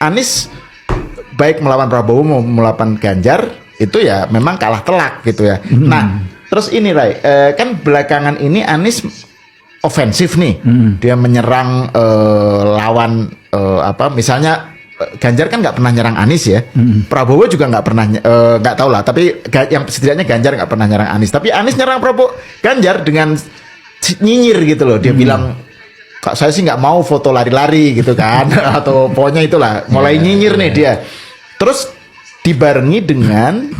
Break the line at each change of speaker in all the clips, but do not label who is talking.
Anies baik melawan Prabowo mau melawan Ganjar itu ya memang kalah telak gitu ya. Nah, terus ini Ray, kan belakangan ini Anies ofensif nih. Dia menyerang lawan misalnya Ganjar kan nggak pernah nyerang Anies ya. Prabowo juga nggak pernah nggak tahu lah, tapi yang setidaknya Ganjar nggak pernah nyerang Anies. Tapi Anies nyerang Prabowo Ganjar dengan nyinyir gitu loh. Dia bilang, Kak, saya sih nggak mau foto lari-lari gitu kan, atau pokoknya itulah mulai nyinyir nih dia. Terus dibarengi dengan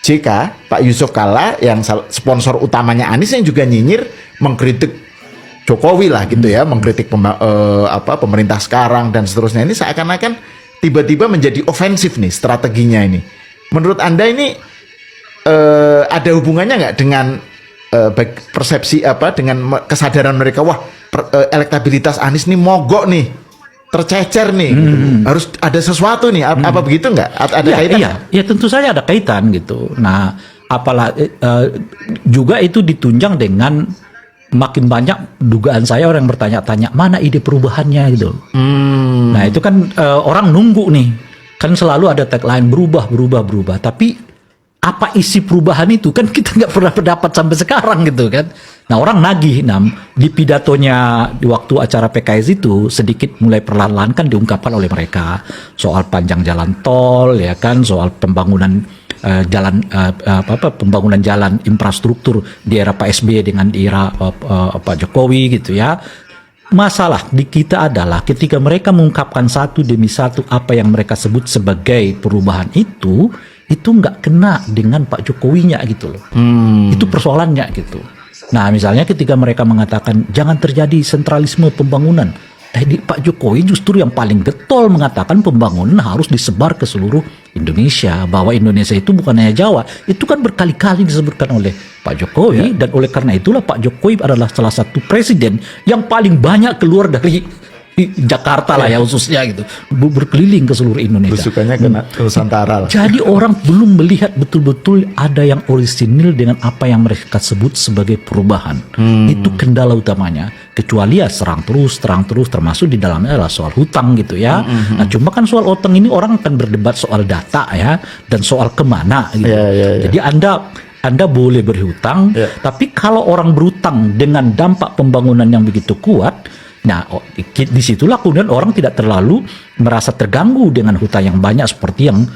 JK Pak Yusuf Kalla yang sponsor utamanya Anies yang juga nyinyir mengkritik Jokowi lah gitu ya, mengkritik pemerintah sekarang dan seterusnya. Ini seakan-akan tiba-tiba menjadi ofensif nih strateginya ini. Menurut Anda ini ada hubungannya nggak dengan persepsi dengan kesadaran mereka, wah elektabilitas Anies nih mogok nih, tercecer nih, gitu. Harus ada sesuatu nih, apa begitu nggak? Ada kaitan?
Iya, tentu saja ada kaitan gitu. Nah, juga itu ditunjang dengan makin banyak dugaan saya orang bertanya-tanya mana ide perubahannya gitu. Nah itu kan orang nunggu nih, kan selalu ada tagline berubah, tapi apa isi perubahan itu kan kita nggak pernah dapat sampai sekarang gitu kan. Nah orang nagih, di pidatonya di waktu acara PKS itu sedikit mulai perlahan-lahan kan diungkapkan oleh mereka soal panjang jalan tol ya kan, soal pembangunan pembangunan jalan infrastruktur di era Pak SBY dengan di era Pak Jokowi gitu ya. Masalah di kita adalah ketika mereka mengungkapkan satu demi satu apa yang mereka sebut sebagai perubahan itu nggak kena dengan Pak Jokowinya gitu loh. Itu persoalannya gitu. Nah misalnya ketika mereka mengatakan jangan terjadi sentralisme pembangunan, Pak Jokowi justru yang paling getol mengatakan pembangunan harus disebar ke seluruh Indonesia, bahwa Indonesia itu bukan hanya Jawa. Itu kan berkali-kali disebutkan oleh Pak Jokowi, dan oleh karena itulah Pak Jokowi adalah salah satu presiden yang paling banyak keluar dari Jakarta lah ya khususnya gitu, berkeliling ke seluruh Indonesia.
Besukannya ke Nusantara lah.
Jadi orang belum melihat betul-betul ada yang orisinil dengan apa yang mereka sebut sebagai perubahan. Itu kendala utamanya. Kecuali ya serang terus, termasuk di dalamnya adalah soal hutang gitu ya. Nah cuma kan soal hutang ini orang akan berdebat soal data ya, dan soal kemana gitu. Jadi Anda boleh berhutang, tapi kalau orang berhutang dengan dampak pembangunan yang begitu kuat, nah, disitulah kemudian orang tidak terlalu merasa terganggu dengan hutang yang banyak seperti yang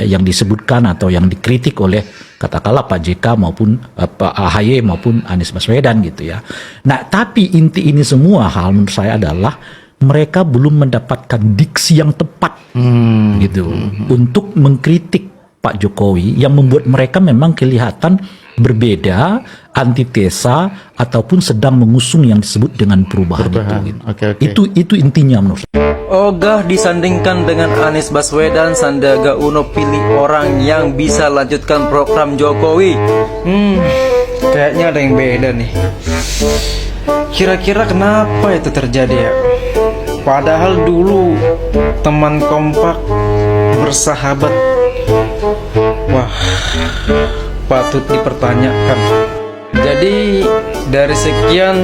yang disebutkan atau yang dikritik oleh katakanlah Pak JK maupun Pak AHY maupun Anies Baswedan gitu ya. Nah, tapi inti ini semua hal menurut saya adalah mereka belum mendapatkan diksi yang tepat gitu untuk mengkritik Pak Jokowi yang membuat mereka memang kelihatan berbeda, antitesa ataupun sedang mengusung yang disebut dengan perubahan. Itu gitu. Itu intinya menurut saya.
Ogah disandingkan dengan Anies Baswedan, Sandiaga Uno pilih orang yang bisa lanjutkan program Jokowi. Kayaknya ada yang beda nih. Kira-kira kenapa itu terjadi ya? Padahal dulu teman kompak, bersahabat. Wah, patut dipertanyakan. Jadi dari sekian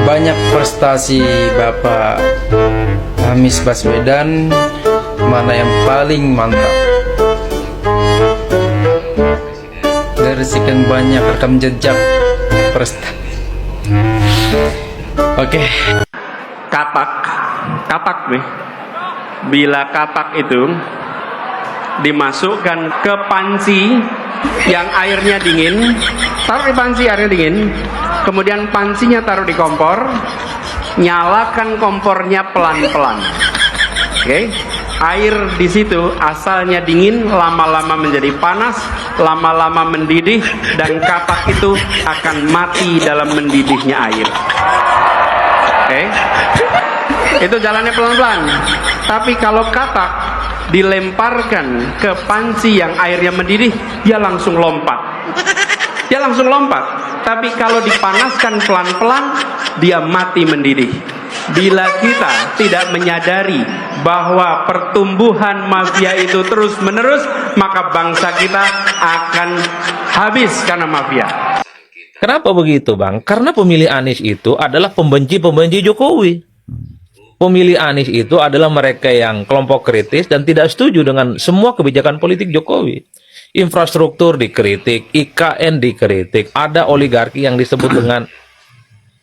banyak prestasi Bapak Anies Baswedan, mana yang paling mantap? Dari sekian banyak rekam jejak prestasi. Oke.
Kapak nih. Bila kapak itu dimasukkan ke panci yang airnya dingin, taruh di panci airnya dingin, kemudian pancinya taruh di kompor, nyalakan kompornya pelan-pelan. Oke, air di situ asalnya dingin, lama-lama menjadi panas, lama-lama mendidih, dan kapak itu akan mati dalam mendidihnya air. Oke, itu jalannya pelan-pelan. Tapi kalau kapak dilemparkan ke panci yang airnya mendidih, dia langsung lompat. Tapi kalau dipanaskan pelan-pelan, dia mati mendidih. Bila kita tidak menyadari bahwa pertumbuhan mafia itu terus-menerus, maka bangsa kita akan habis karena mafia.
Kenapa begitu, Bang? Karena pemilih Anies itu adalah pembenci-pembenci Jokowi. Pemilih Anies itu adalah mereka yang kelompok kritis dan tidak setuju dengan semua kebijakan politik Jokowi. Infrastruktur dikritik, IKN dikritik, ada oligarki yang disebut dengan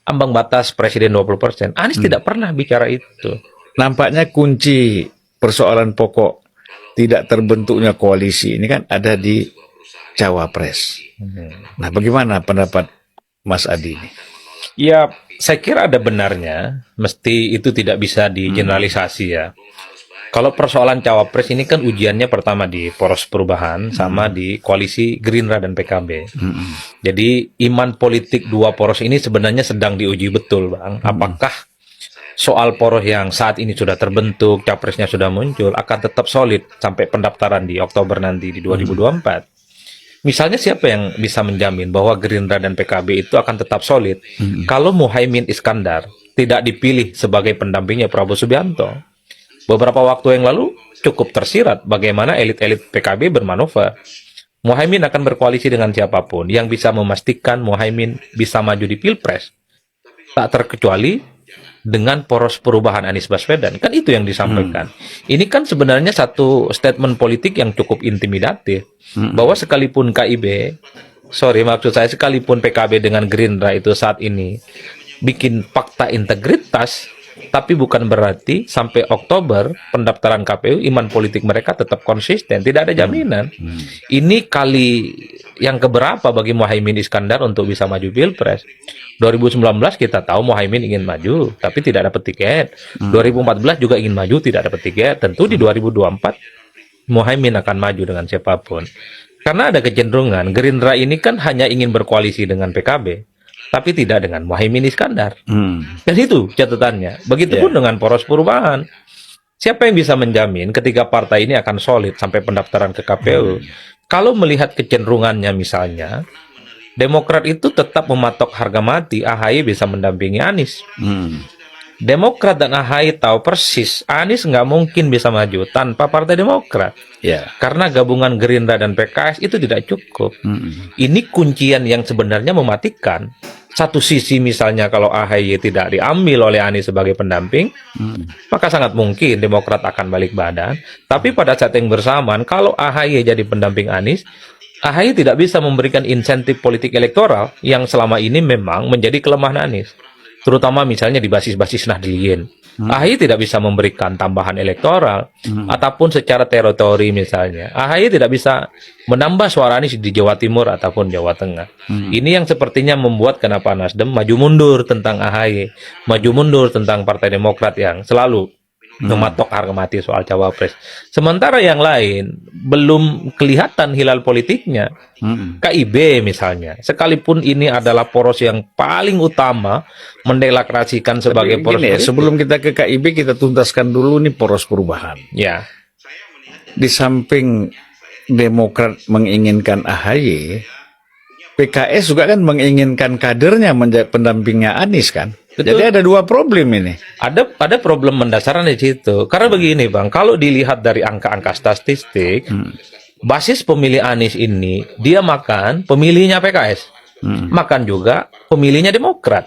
ambang batas presiden 20%. Anies tidak pernah bicara itu.
Nampaknya kunci persoalan pokok tidak terbentuknya koalisi ini kan ada di Cawapres. Nah, bagaimana pendapat Mas Adi ini?
Ya, saya kira ada benarnya. Mesti itu tidak bisa digeneralisasi ya. Kalau persoalan Cawapres ini kan ujiannya pertama di poros perubahan sama di koalisi Gerindra dan PKB. Jadi iman politik dua poros ini sebenarnya sedang diuji betul, Bang. Apakah soal poros yang saat ini sudah terbentuk, capresnya sudah muncul, akan tetap solid sampai pendaftaran di Oktober nanti di 2024? Misalnya siapa yang bisa menjamin bahwa Gerindra dan PKB itu akan tetap solid kalau Muhaimin Iskandar tidak dipilih sebagai pendampingnya Prabowo Subianto? Beberapa waktu yang lalu cukup tersirat bagaimana elit-elit PKB bermanuver. Muhaimin akan berkoalisi dengan siapapun yang bisa memastikan Muhaimin bisa maju di Pilpres. Tak terkecuali dengan poros perubahan Anies Baswedan. Kan itu yang disampaikan. Ini kan sebenarnya satu statement politik yang cukup intimidatif. Bahwa sekalipun maksud saya sekalipun PKB dengan Gerindra itu saat ini bikin fakta integritas, tapi bukan berarti sampai Oktober pendaftaran KPU iman politik mereka tetap konsisten. Tidak ada jaminan. Ini kali yang keberapa bagi Muhaimin Iskandar untuk bisa maju Pilpres. 2019 kita tahu Muhaimin ingin maju, tapi tidak dapat tiket. 2014 juga ingin maju, tidak dapat tiket. Tentu di 2024 Muhaimin akan maju dengan siapapun. Karena ada kecenderungan Gerindra ini kan hanya ingin berkoalisi dengan PKB, tapi tidak dengan Muhaimin Iskandar. Dan itu catatannya. Begitupun dengan poros perubahan. Siapa yang bisa menjamin ketika partai ini akan solid sampai pendaftaran ke KPU? Kalau melihat kecenderungannya misalnya, Demokrat itu tetap mematok harga mati AHY bisa mendampingi Anies. Demokrat dan AHY tahu persis Anies nggak mungkin bisa maju tanpa Partai Demokrat. Karena gabungan Gerindra dan PKS itu tidak cukup. Ini kuncian yang sebenarnya mematikan. Satu sisi misalnya kalau AHY tidak diambil oleh Anies sebagai pendamping, maka sangat mungkin Demokrat akan balik badan. Tapi pada saat yang bersamaan, kalau AHY jadi pendamping Anies, AHY tidak bisa memberikan insentif politik elektoral yang selama ini memang menjadi kelemahan Anies. Terutama misalnya di basis-basis Nahdliyin. AHY tidak bisa memberikan tambahan elektoral ataupun secara teritori misalnya. AHY tidak bisa menambah suara Anies di Jawa Timur ataupun Jawa Tengah. Ini yang sepertinya membuat kenapa Nasdem maju mundur tentang AHY, maju mundur tentang Partai Demokrat yang selalu mematok harga mati soal Cawapres. Sementara yang lain belum kelihatan hilal politiknya. KIB misalnya, sekalipun ini adalah poros yang paling utama mendeklarasikan sebagai poros politik.
Sebelum kita ke KIB, kita tuntaskan dulu nih poros perubahan.
Ya.
Di samping Demokrat menginginkan AHY, PKS juga kan menginginkan kadernya menjadi pendampingnya Anies kan.
Betul.
Jadi ada dua problem ini.
Ada problem mendasar di situ. Karena begini Bang, kalau dilihat dari angka-angka statistik, basis pemilih Anies ini dia makan pemilihnya PKS, makan juga pemilihnya Demokrat.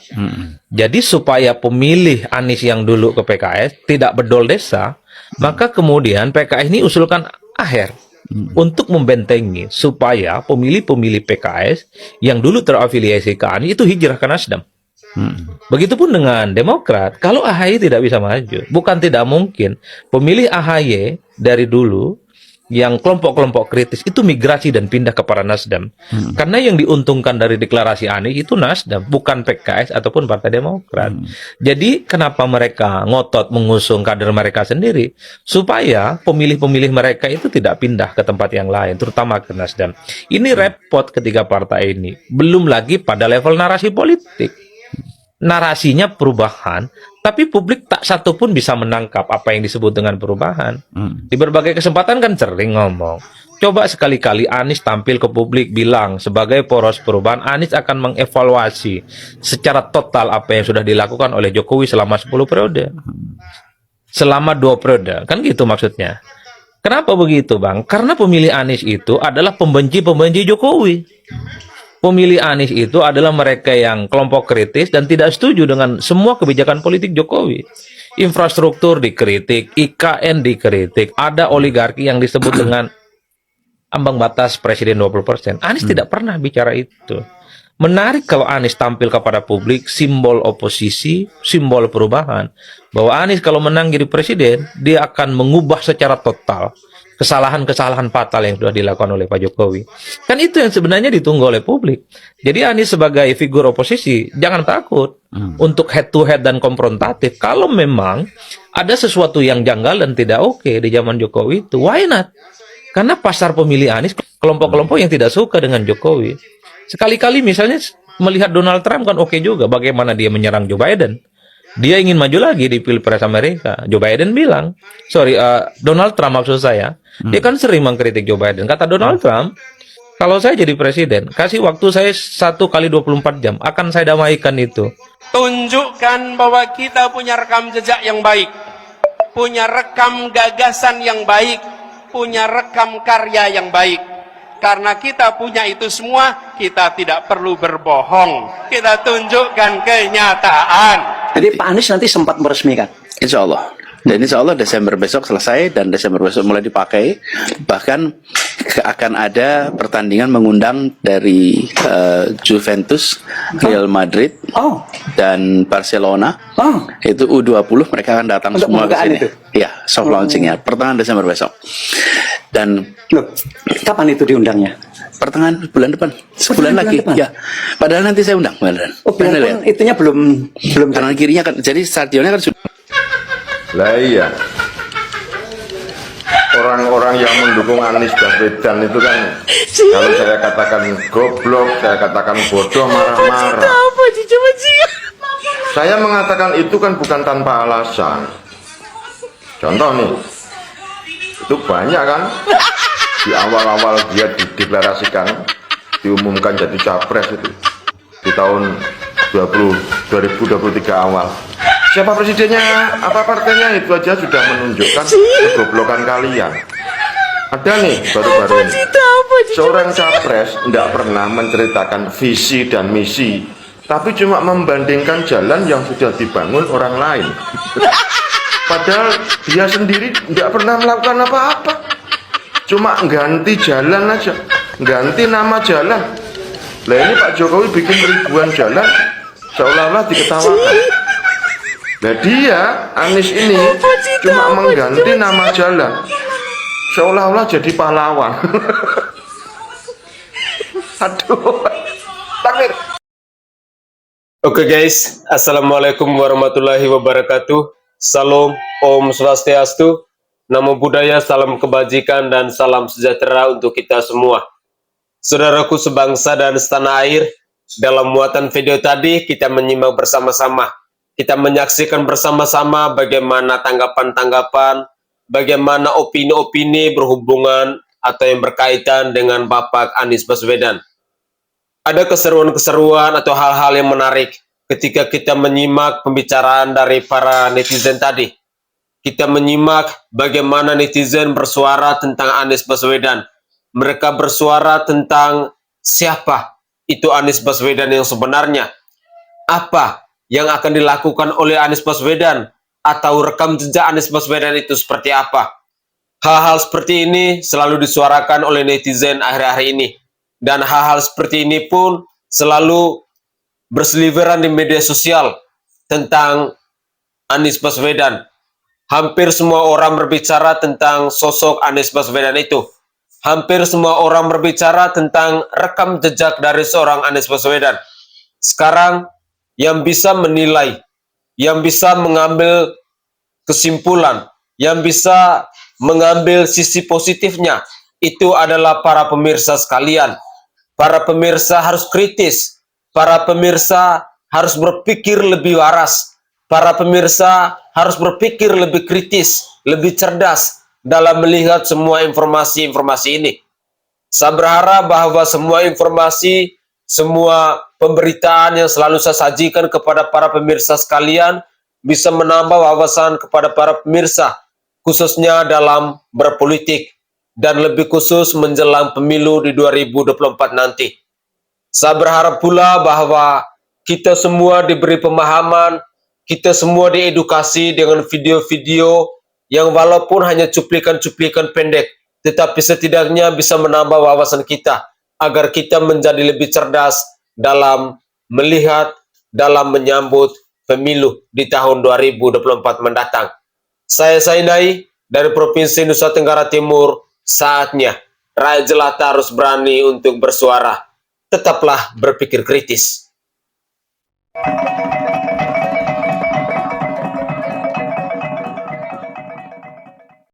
Jadi supaya pemilih Anies yang dulu ke PKS tidak bedol desa, maka kemudian PKS ini usulkan Aher untuk membentengi supaya pemilih-pemilih PKS yang dulu terafiliasi ke Anies itu hijrah ke Nasdem. Begitupun dengan Demokrat. Kalau AHY tidak bisa maju, bukan tidak mungkin pemilih AHY dari dulu yang kelompok-kelompok kritis itu migrasi dan pindah kepada Nasdem. Karena yang diuntungkan dari deklarasi Anies itu Nasdem, bukan PKS ataupun Partai Demokrat. Jadi kenapa mereka ngotot mengusung kader mereka sendiri? Supaya pemilih-pemilih mereka itu tidak pindah ke tempat yang lain, terutama ke Nasdem. Ini repot ketiga partai ini. Belum lagi pada level narasi politik. Narasinya perubahan, tapi publik tak satu pun bisa menangkap apa yang disebut dengan perubahan. Di berbagai kesempatan kan sering ngomong, coba sekali-kali Anies tampil ke publik bilang sebagai poros perubahan, Anies akan mengevaluasi secara total apa yang sudah dilakukan oleh Jokowi selama 10 periode. Selama 2 periode, kan gitu maksudnya. Kenapa begitu Bang? Karena pemilih Anies itu adalah pembenci-pembenci Jokowi. pemilih Anies itu adalah mereka yang kelompok kritis dan tidak setuju dengan semua kebijakan politik Jokowi. Infrastruktur dikritik, IKN dikritik, ada oligarki yang disebut dengan ambang batas presiden 20%. Anies tidak pernah bicara itu. Menarik kalau Anies tampil kepada publik simbol oposisi, simbol perubahan. Bahwa Anies kalau menang jadi presiden, dia akan mengubah secara total kesalahan-kesalahan fatal yang sudah dilakukan oleh Pak Jokowi. Kan itu yang sebenarnya ditunggu oleh publik. Jadi Anies sebagai figur oposisi, jangan takut untuk head to head dan konfrontatif. Kalau memang ada sesuatu yang janggal dan tidak oke di zaman Jokowi itu, why not? Karena pasar pemilih Anies, kelompok-kelompok yang tidak suka dengan Jokowi. Sekali-kali misalnya melihat Donald Trump kan oke juga bagaimana dia menyerang Joe Biden. Dia ingin maju lagi di Pilpres Amerika. Joe Biden bilang, Donald Trump maksud saya, dia kan sering mengkritik Joe Biden. Kata Donald Trump, kalau saya jadi presiden, kasih waktu saya 1 kali 24 jam, akan saya damaikan itu.
Tunjukkan bahwa kita punya rekam jejak yang baik, punya rekam gagasan yang baik, punya rekam karya yang baik. Karena kita punya itu semua, kita tidak perlu berbohong. Kita tunjukkan kenyataan.
Jadi Pak Anies nanti sempat meresmikan.
Insya Allah. Dan insya Allah Desember besok selesai dan Desember besok mulai dipakai. Bahkan akan ada pertandingan mengundang dari Juventus, Real Madrid, dan Barcelona. Itu U20 mereka akan datang
untuk
semua ke sini.
itu?
Ya, soft launchingnya pertengahan Desember besok. Dan
Loh, kapan itu diundangnya?
pertengahan bulan depan, sebulan
bulan
lagi.
depan?
Ya, padahal nanti saya undang. Beneran.
Oh, biarpun itunya belum
Kanan kirinya kan, jadi stadionnya kan sudah.
Lah iya, orang-orang yang mendukung Anies Baswedan itu kan, kalau saya katakan goblok, saya katakan bodoh, marah-marah. Saya mengatakan itu kan bukan tanpa alasan. Contoh nih, itu banyak kan, di awal-awal dia dideklarasikan, diumumkan jadi capres itu, di tahun 2023 awal. Siapa presidennya, apa partainya, itu aja sudah menunjukkan kegoblokan kalian. Ada nih baru-baru ini, seorang capres tidak pernah menceritakan visi dan misi, tapi cuma membandingkan jalan yang sudah dibangun orang lain. Padahal dia sendiri tidak pernah melakukan apa-apa, cuma ganti jalan aja, ganti nama jalan. Lah ini Pak Jokowi bikin ribuan jalan, seolah-olah diketawakan. Nah dia, Anies ini cuma mengganti nama jalan, seolah-olah jadi pahlawan. Aduh, takbir.
Oke guys, Assalamualaikum warahmatullahi wabarakatuh. Salam, Om Swastiastu, Namo Buddhaya, salam kebajikan dan salam sejahtera untuk kita semua. Saudaraku sebangsa dan setanah air, dalam muatan video tadi kita menyimak bersama-sama. Kita menyaksikan bersama-sama bagaimana tanggapan-tanggapan, bagaimana opini-opini berhubungan atau yang berkaitan dengan Bapak Anies Baswedan. Ada keseruan-keseruan atau hal-hal yang menarik ketika kita menyimak pembicaraan dari para netizen tadi. Kita menyimak bagaimana netizen bersuara tentang Anies Baswedan. Mereka bersuara tentang siapa itu Anies Baswedan yang sebenarnya. Apa yang akan dilakukan oleh Anies Baswedan, atau rekam jejak Anies Baswedan itu seperti apa. Hal-hal seperti ini selalu disuarakan oleh netizen akhir-akhir ini. Dan hal-hal seperti ini pun selalu berseliweran di media sosial tentang Anies Baswedan. Hampir semua orang berbicara tentang sosok Anies Baswedan itu. Hampir semua orang berbicara tentang rekam jejak dari seorang Anies Baswedan. Sekarang yang bisa menilai, yang bisa mengambil kesimpulan, yang bisa mengambil sisi positifnya, itu adalah para pemirsa sekalian. Para pemirsa harus kritis, para pemirsa harus berpikir lebih waras, para pemirsa harus berpikir lebih kritis, lebih cerdas dalam melihat semua informasi-informasi ini. Saya berharap bahwa semua informasi, semua pemberitaan yang selalu saya sajikan kepada para pemirsa sekalian bisa menambah wawasan kepada para pemirsa, khususnya dalam berpolitik dan lebih khusus menjelang pemilu di 2024 nanti. Saya berharap pula bahwa kita semua diberi pemahaman, kita semua diedukasi dengan video-video yang walaupun hanya cuplikan-cuplikan pendek, tetapi setidaknya bisa menambah wawasan kita agar kita menjadi lebih cerdas dalam melihat, dalam menyambut pemilu di tahun 2024 mendatang. Saya Sainai dari Provinsi Nusa Tenggara Timur. Saatnya rakyat jelata harus berani untuk bersuara. Tetaplah berpikir kritis.